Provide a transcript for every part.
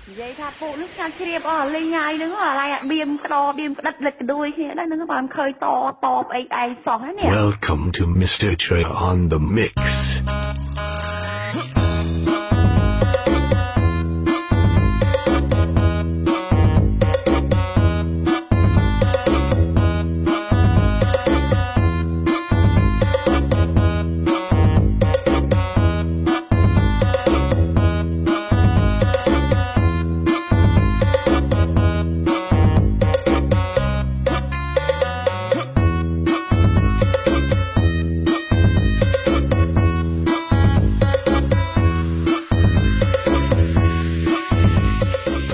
vậy tha phụ nước cha chia bỏ lên nhai nữa là lại biêm to biêm đất lịch đuôi kia đó nó còn khơi to to ai sòng hết nè. Welcome to Mr. Trey on the mix.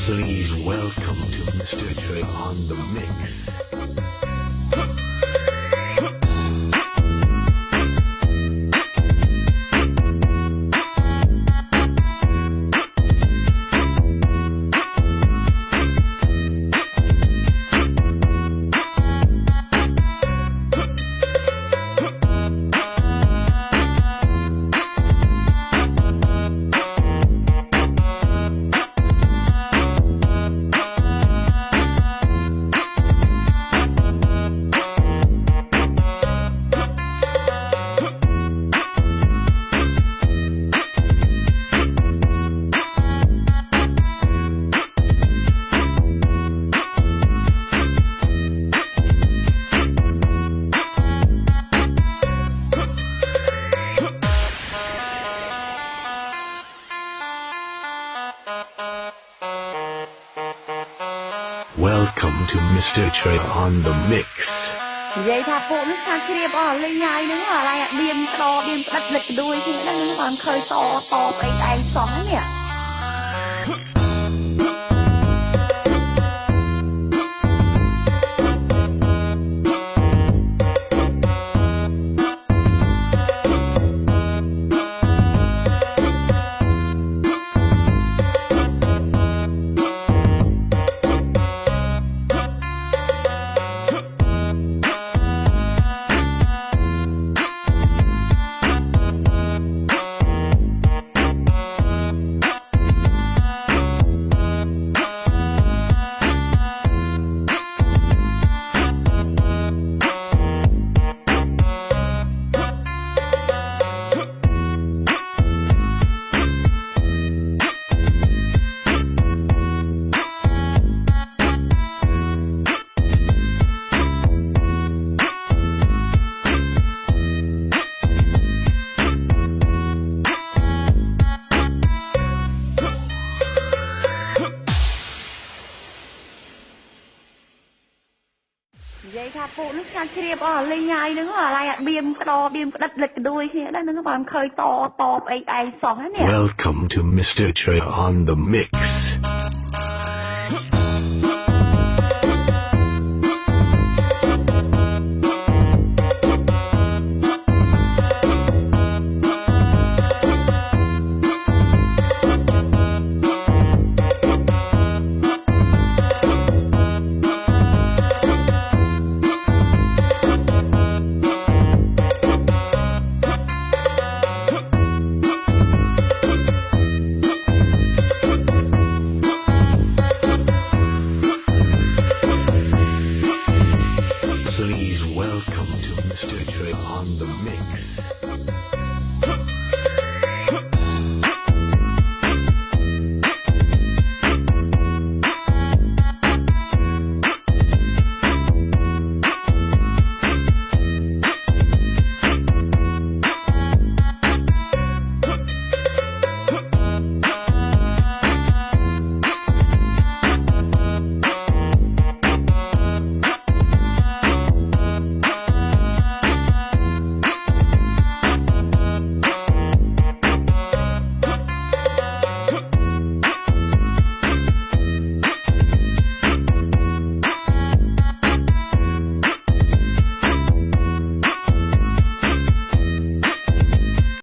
Please welcome to Mr. Trey on the mix. Welcome to Mr. Trey on the mix. Vậy tha phụ nước cha chia bỏ lên nhai nữa là lại biêm to biêm đất lịch đuôi kia đó nó còn khơi to to ai sòng hết nè. Vậy tha phụ nước cha chia bỏ lên nhai nữa là lại biêm to biêm đất lịch đuôi kia đó nó còn khơi to to ai sòng hết nè. Welcome to Mr. Trey on the mix.